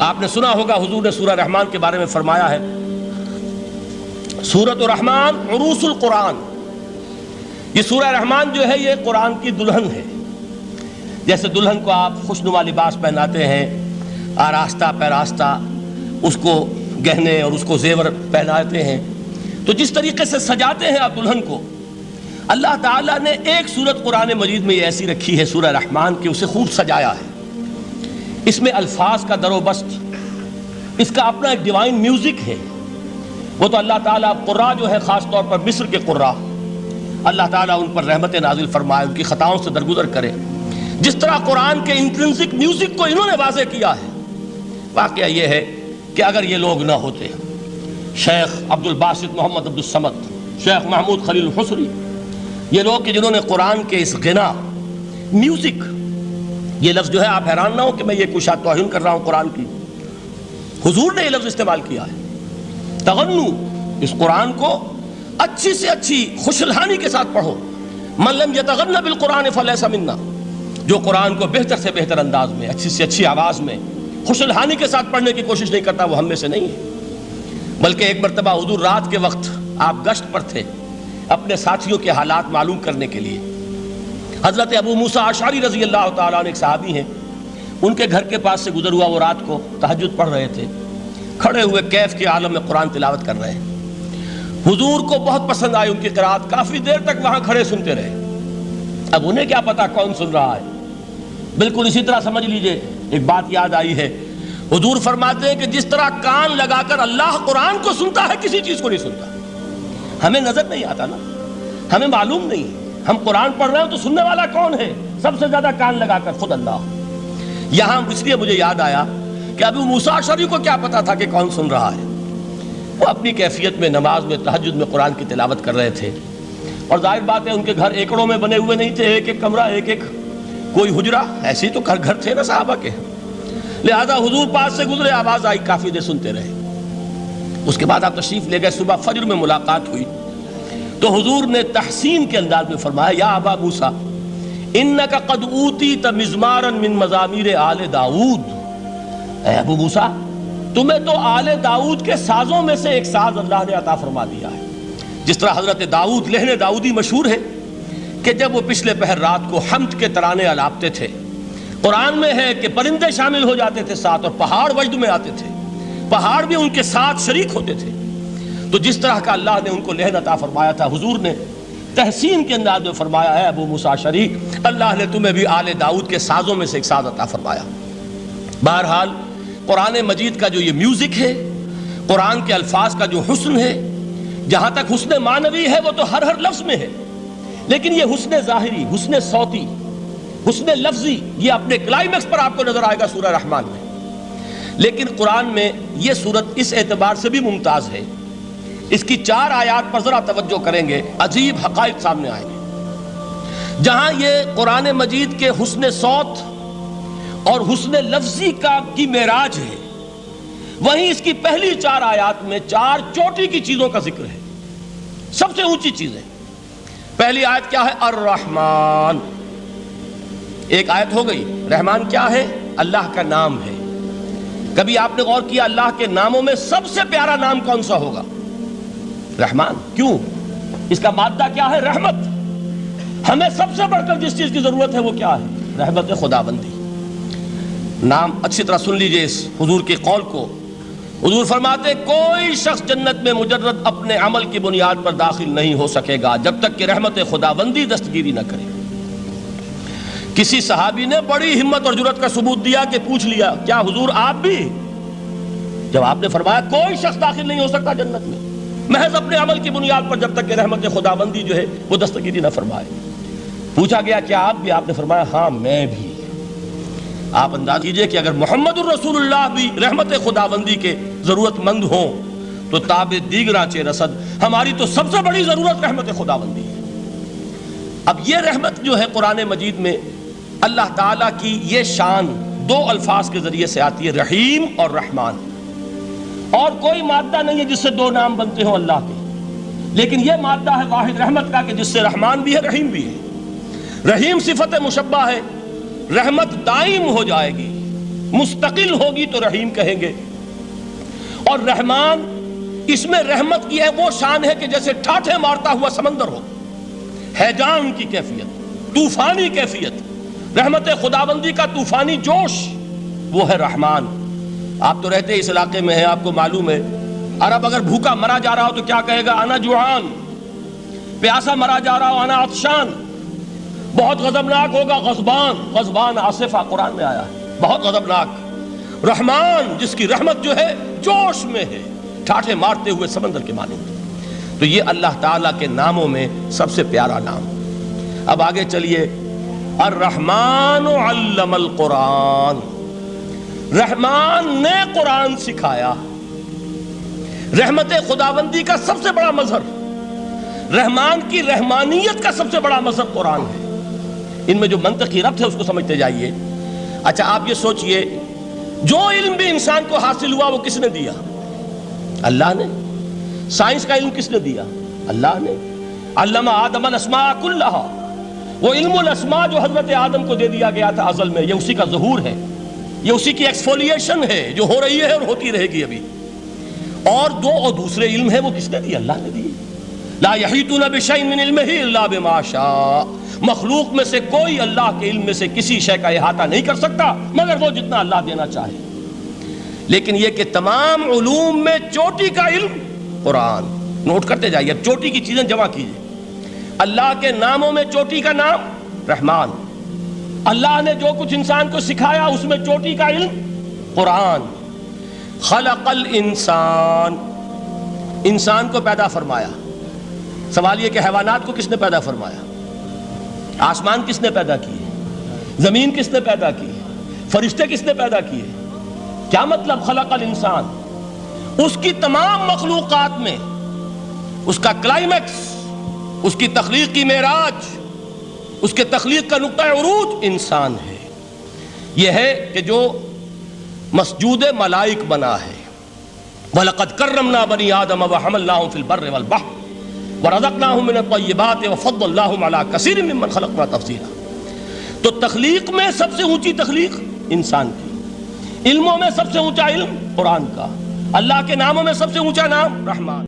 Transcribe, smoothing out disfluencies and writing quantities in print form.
آپ نے سنا ہوگا حضور نے سورہ رحمان کے بارے میں فرمایا ہے، سورۃ الرحمان عروس القرآن، یہ سورہ رحمان جو ہے یہ قرآن کی دلہن ہے۔ جیسے دلہن کو آپ خوشنما لباس پہناتے ہیں، آراستہ پیراستہ اس کو گہنے اور اس کو زیور پہناتے ہیں، تو جس طریقے سے سجاتے ہیں آپ دلہن کو، اللہ تعالیٰ نے ایک سورت قرآن مجید میں یہ ایسی رکھی ہے سورہ رحمان کہ اسے خوب سجایا ہے۔ اس میں الفاظ کا در و بست، اس کا اپنا ایک ڈیوائن میوزک ہے۔ وہ تو اللہ تعالیٰ قراء جو ہے، خاص طور پر مصر کے قراء، اللہ تعالیٰ ان پر رحمت نازل فرمائے، ان کی خطاؤں سے درگزر کرے۔ جس طرح قرآن کے انٹرنسک میوزک کو انہوں نے واضح کیا ہے، واقعہ یہ ہے کہ اگر یہ لوگ نہ ہوتے، شیخ عبد الباسط محمد عبد الصمد، شیخ محمود خلیل الحصری، یہ لوگ کہ جنہوں نے قرآن کے اس غنا، میوزک، یہ لفظ جو ہے آپ حیران نہ ہو کہ میں یہ کوئی شاید توہین کر رہا ہوں قرآن کی، حضور نے یہ لفظ استعمال کیا ہے، تغنو، اس قرآن کو اچھی سے اچھی خوشلحانی کے ساتھ پڑھو۔ من لم یتغن بالقرآن فلیس منا، جو قرآن کو بہتر سے بہتر انداز میں، اچھی سے اچھی آواز میں، خوشلحانی کے ساتھ پڑھنے کی کوشش نہیں کرتا، وہ ہم میں سے نہیں ہے۔ بلکہ ایک مرتبہ حضور رات کے وقت آپ گشت پر تھے اپنے ساتھیوں کے حالات معلوم کرنے کے لیے۔ حضرت ابو موسیٰ اشعری رضی اللہ تعالیٰ عنہ ایک صحابی ہیں، ان کے گھر کے پاس سے گزر ہوا، وہ رات کو تہجد پڑھ رہے تھے، کھڑے ہوئے کیف کے عالم میں قرآن تلاوت کر رہے ہیں۔ حضور کو بہت پسند آئی ان کی قرات، کافی دیر تک وہاں کھڑے سنتے رہے۔ اب انہیں کیا پتا کون سن رہا ہے، بالکل اسی طرح سمجھ لیجئے ایک بات یاد آئی ہے، حضور فرماتے ہیں کہ جس طرح کان لگا کر اللہ قرآن کو سنتا ہے، کسی چیز کو نہیں سنتا۔ ہمیں نظر نہیں آتا نا، ہمیں معلوم نہیں، ہم قرآن پڑھ رہے ہیں تو سننے والا کون ہے؟ سب سے زیادہ کان لگا کر خود اللہ۔ یہاں اس لیے مجھے یاد آیا کہ ابو موسیٰ اشعری کو کیا پتا تھا کہ کون سن رہا ہے؟ وہ اپنی کیفیت میں نماز میں تہجد میں قرآن کی تلاوت کر رہے تھے، اور ظاہر بات ہے ان کے گھر ایکڑوں میں بنے ہوئے نہیں تھے، ایک ایک کمرہ، ایک ایک کوئی حجرہ، ایسے ہی تو گھر تھے نا صحابہ کے، لہذا حضور پاس سے گزرے، آواز آئی، کافی دیر سنتے رہے۔ اس کے بعد آپ تشریف لے گئے، صبح فجر میں ملاقات ہوئی تو حضور نے تحسین کے انداز میں فرمایا، یا ابا موسیٰ انک قد اوتیت مزمارا من مزامیر آل داؤد، اے ابو موسیٰ تمہیں تو آل داؤد کے سازوں میں سے ایک ساز اللہ نے عطا فرما دیا ہے۔ جس طرح حضرت داؤد، لہن داؤدی مشہور ہے کہ جب وہ پچھلے پہر رات کو حمد کے ترانے الاپتے تھے، قرآن میں ہے کہ پرندے شامل ہو جاتے تھے ساتھ، اور پہاڑ وجد میں آتے تھے، پہاڑ بھی ان کے ساتھ شریک ہوتے تھے۔ تو جس طرح کا اللہ نے ان کو لہن عطا فرمایا تھا، حضور نے تحسین کے انداز میں فرمایا ہے ابو موسیٰ اشعری، اللہ نے تمہیں بھی آل داؤد کے سازوں میں سے ایک ساز عطا فرمایا۔ بہرحال قرآن مجید کا جو یہ میوزک ہے، قرآن کے الفاظ کا جو حسن ہے، جہاں تک حسن معنوی ہے وہ تو ہر لفظ میں ہے، لیکن یہ حسن ظاہری، حسن صوتی، حسن لفظی، یہ اپنے کلائمیکس پر آپ کو نظر آئے گا سورہ رحمان میں۔ لیکن قرآن میں یہ سورت اس اعتبار سے بھی ممتاز ہے، اس کی 4 آیات پر ذرا توجہ کریں گے، عجیب حقائق سامنے آئیں گے۔ جہاں یہ قرآن مجید کے حسن صوت اور حسن لفظی کی معراج ہے، وہیں اس کی پہلی 4 آیات میں 4 چوٹی کی چیزوں کا ذکر ہے، سب سے اونچی چیزیں۔ پہلی آیت کیا ہے؟ الرحمن، ایک آیت ہو گئی۔ رحمان کیا ہے؟ اللہ کا نام ہے۔ کبھی آپ نے غور کیا اللہ کے ناموں میں سب سے پیارا نام کون سا ہوگا؟ رحمان۔ کیوں؟ اس کا مادہ کیا ہے؟ رحمت۔ ہمیں سب سے بڑھ کر جس چیز کی ضرورت ہے وہ کیا ہے؟ رحمت خداوندی۔ نام اچھی طرح سن لیجئے اس حضور کے قول کو۔ حضور فرماتے کوئی شخص جنت میں مجرد اپنے عمل کی بنیاد پر داخل نہیں ہو سکے گا جب تک کہ رحمت خداوندی دستگیری نہ کرے۔ کسی صحابی نے بڑی ہمت اور جرأت کا ثبوت دیا کہ پوچھ لیا، کیا حضور آپ بھی؟ جب آپ نے فرمایا کوئی شخص داخل نہیں ہو سکتا جنت میں محض اپنے عمل کی بنیاد پر جب تک کہ رحمت خداوندی جو ہے وہ دستگیری نہ فرمائے۔ پوچھا گیا کیا آپ بھی؟ آپ نے فرمایا ہاں میں بھی۔ آپ انداز کیجئے کہ اگر محمد الرسول اللہ بھی رحمت خداوندی کے ضرورت مند ہوں تو تاب دیگراں چہ رسد، ہماری تو سب سے بڑی ضرورت رحمت خداوندی ہے۔ اب یہ رحمت جو ہے قرآن مجید میں اللہ تعالیٰ کی یہ شان 2 الفاظ کے ذریعے سے آتی ہے، رحیم اور رحمان، اور کوئی مادہ نہیں ہے جس سے 2 نام بنتے ہوں اللہ کے، لیکن یہ مادہ ہے واحد رحمت کا کہ جس سے رحمان بھی ہے رحیم بھی ہے۔ رحیم صفت مشبہ ہے، رحمت دائم ہو جائے گی، مستقل ہوگی تو رحیم کہیں گے. اور رحمان اس میں رحمت کی ہے وہ شان ہے کہ جیسے ٹھاٹھے مارتا ہوا سمندر ہو، ہیجان کی کیفیت، طوفانی کیفیت، رحمت خداوندی کا طوفانی جوش، وہ ہے رحمان. آپ تو رہتے اس علاقے میں ہیں، آپ کو معلوم ہے عرب اگر بھوکا مرا جا رہا ہو تو کیا کہے گا؟ انا جوعان. پیاسا مرا جا رہا ہو انا عطشان. بہت غضبناک ہوگا غضبان. غضبان آصفہ قرآن میں آیا ہے، بہت غضبناک. رحمان جس کی رحمت جو ہے جوش میں ہے، ٹھاٹھے مارتے ہوئے سمندر کے مانند. تو یہ اللہ تعالیٰ کے ناموں میں سب سے پیارا نام. اب آگے چلیے. الرحمن علم القرآن، رحمان نے قرآن سکھایا. رحمت خداوندی کا سب سے بڑا مظہر، رحمان کی رحمانیت کا سب سے بڑا مظہر قرآن ہے. ان میں جو منطقی ربط ہے اس کو سمجھتے جائیے. اچھا آپ یہ سوچئے، جو علم بھی انسان کو حاصل ہوا وہ کس نے دیا؟ اللہ نے. سائنس کا علم کس نے دیا؟ اللہ نے. علم آدم الاسماء کلہا، وہ علم الاسماء جو حضرت آدم کو دے دیا گیا تھا ازل میں، یہ اسی کا ظہور ہے، یہ اسی کی ایکسفولیشن ہے جو ہو رہی ہے اور ہوتی رہے گی ابھی. اور دوسرے علم ہے وہ کس نے دی؟ اللہ نے دی. لا یحیطون بشیء من علمہ الا بما شاء، مخلوق میں سے کوئی اللہ کے علم میں سے کسی شے کا احاطہ نہیں کر سکتا مگر وہ جتنا اللہ دینا چاہے. لیکن یہ کہ تمام علوم میں چوٹی کا علم قرآن. نوٹ کرتے جائیے، اب چوٹی کی چیزیں جمع کیجیے. اللہ کے ناموں میں چوٹی کا نام رحمان. اللہ نے جو کچھ انسان کو سکھایا اس میں چوٹی کا علم قرآن. خلق الانسان، انسان کو پیدا فرمایا. سوال یہ کہ حیوانات کو کس نے پیدا فرمایا؟ آسمان کس نے پیدا کیے؟ زمین کس نے پیدا کی؟ فرشتے کس نے پیدا کیے؟ کیا مطلب خلق الانسان؟ اس کی تمام مخلوقات میں اس کا کلائمیکس، اس کی تخلیق کی معراج، اس کے تخلیق کا نقطہ عروج انسان ہے. یہ ہے کہ جو مسجود ملائک بنا ہے. وَلَقَدْ كَرَّمْنَا بَنِي آدَمَ وَحَمَلْنَاهُمْ فِي الْبَرِّ وَالْبَحْرِ وَرَزَقْنَاهُمْ مِنَ الطَّيِّبَاتِ وَفَضَّلْنَاهُمْ عَلَى كَثِيرٍ مِّمَّنْ خَلَقْنَا تَفْضِيلًا. تو تخلیق میں سب سے اونچی تخلیق انسان کی، علموں میں سب سے اونچا علم قرآن کا، اللہ کے ناموں میں سب سے اونچا نام رحمان.